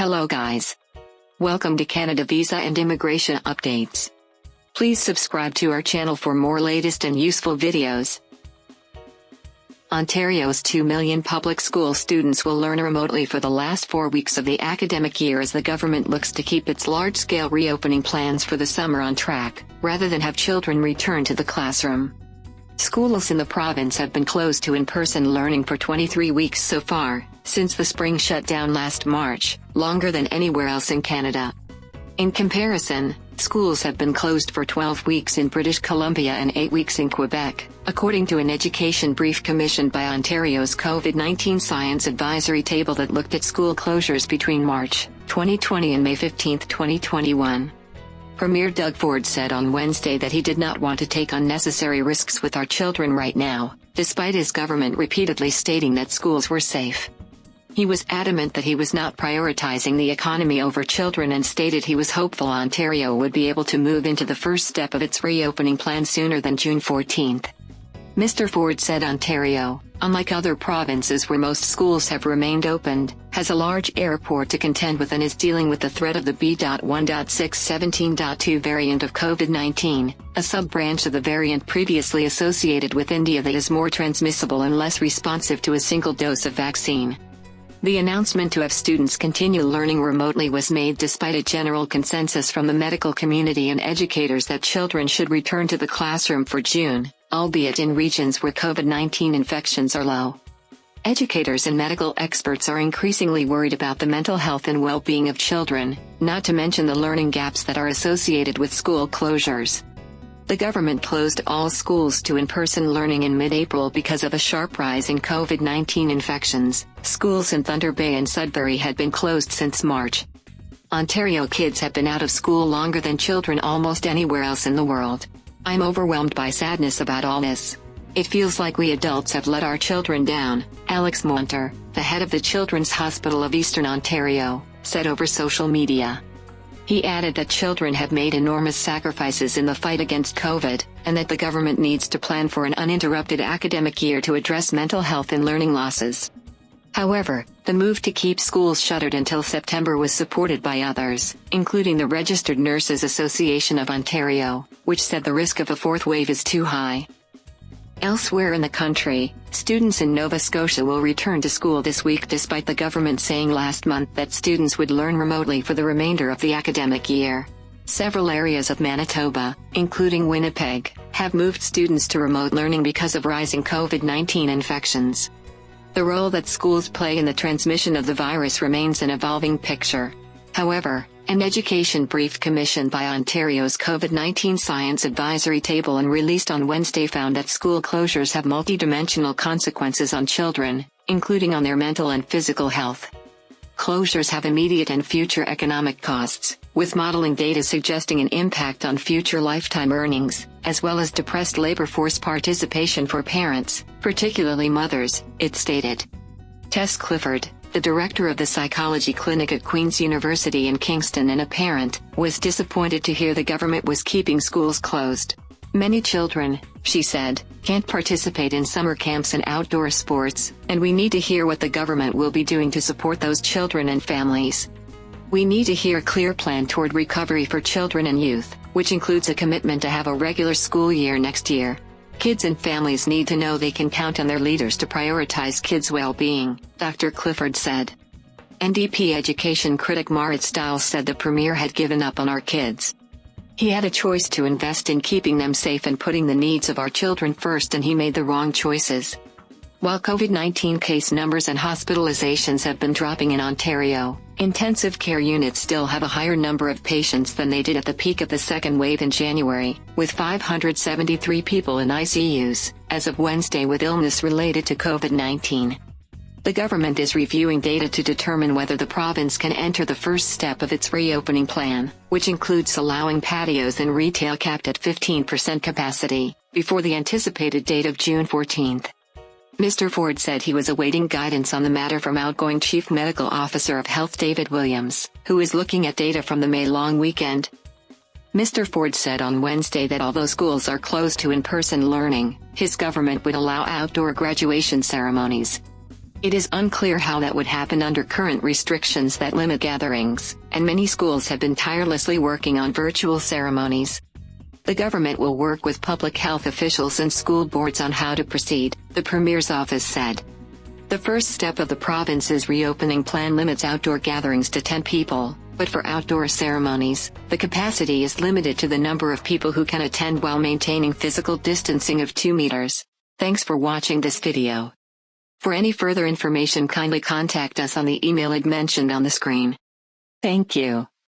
Hello guys. Welcome to Canada Visa and Immigration Updates. Please subscribe to our channel for more latest and useful videos. Ontario's 2 million public school students will learn remotely for the last 4 weeks of the academic year as the government looks to keep its large-scale reopening plans for the summer on track, rather than have children return to the classroom. Schools in the province have been closed to in-person learning for 23 weeks so far, since the spring shutdown last March, longer than anywhere else in Canada. In comparison, schools have been closed for 12 weeks in British Columbia and 8 weeks in Quebec, according to an education brief commissioned by Ontario's COVID-19 Science Advisory Table that looked at school closures between March 2020 and May 15, 2021. Premier Doug Ford said on Wednesday that he did not want to take unnecessary risks with our children right now, despite his government repeatedly stating that schools were safe. He was adamant that he was not prioritizing the economy over children and stated he was hopeful Ontario would be able to move into the first step of its reopening plan sooner than June 14. Mr. Ford said Ontario, unlike other provinces where most schools have remained opened, has a large airport to contend with and is dealing with the threat of the B.1.617.2 variant of COVID-19, a sub-branch of the variant previously associated with India that is more transmissible and less responsive to a single dose of vaccine. The announcement to have students continue learning remotely was made despite a general consensus from the medical community and educators that children should return to the classroom for June, albeit in regions where COVID-19 infections are low. Educators and medical experts are increasingly worried about the mental health and well-being of children, not to mention the learning gaps that are associated with school closures. The government closed all schools to in-person learning in mid-April because of a sharp rise in COVID-19 infections. Schools in Thunder Bay and Sudbury had been closed since March. Ontario kids have been out of school longer than children almost anywhere else in the world. I'm overwhelmed by sadness about all this. It feels like we adults have let our children down, Alex Monter, the head of the Children's Hospital of Eastern Ontario, said over social media. He added that children have made enormous sacrifices in the fight against COVID, and that the government needs to plan for an uninterrupted academic year to address mental health and learning losses. However, the move to keep schools shuttered until September was supported by others, including the Registered Nurses Association of Ontario, which said the risk of a fourth wave is too high. Elsewhere in the country, students in Nova Scotia will return to school this week despite the government saying last month that students would learn remotely for the remainder of the academic year. Several areas of Manitoba, including Winnipeg, have moved students to remote learning because of rising COVID-19 infections. The role that schools play in the transmission of the virus remains an evolving picture. However, an education brief commissioned by Ontario's COVID-19 Science Advisory Table and released on Wednesday found that school closures have multidimensional consequences on children, including on their mental and physical health. Closures have immediate and future economic costs, with modeling data suggesting an impact on future lifetime earnings, as well as depressed labor force participation for parents, particularly mothers, it stated. Tess Clifford, the director of the psychology clinic at Queen's University in Kingston and a parent, was disappointed to hear the government was keeping schools closed. Many children, she said, can't participate in summer camps and outdoor sports, and we need to hear what the government will be doing to support those children and families. We need to hear a clear plan toward recovery for children and youth, which includes a commitment to have a regular school year next year. Kids and families need to know they can count on their leaders to prioritize kids' well-being, Dr. Clifford said. NDP education critic Marit Stiles said the Premier had given up on our kids. He had a choice to invest in keeping them safe and putting the needs of our children first, and he made the wrong choices. While COVID-19 case numbers and hospitalizations have been dropping in Ontario, intensive care units still have a higher number of patients than they did at the peak of the second wave in January, with 573 people in ICUs, as of Wednesday with illness related to COVID-19. The government is reviewing data to determine whether the province can enter the first step of its reopening plan, which includes allowing patios and retail capped at 15% capacity, before the anticipated date of June 14. Mr. Ford said he was awaiting guidance on the matter from outgoing Chief Medical Officer of Health David Williams, who is looking at data from the May long weekend. Mr. Ford said on Wednesday that although schools are closed to in-person learning, his government would allow outdoor graduation ceremonies. It is unclear how that would happen under current restrictions that limit gatherings, and many schools have been tirelessly working on virtual ceremonies. The government will work with public health officials and school boards on how to proceed, the Premier's office said. The first step of the province's reopening plan limits outdoor gatherings to 10 people, but for outdoor ceremonies, the capacity is limited to the number of people who can attend while maintaining physical distancing of 2 meters. Thanks for watching this video. For any further information, kindly contact us on the email mentioned on the screen. Thank you.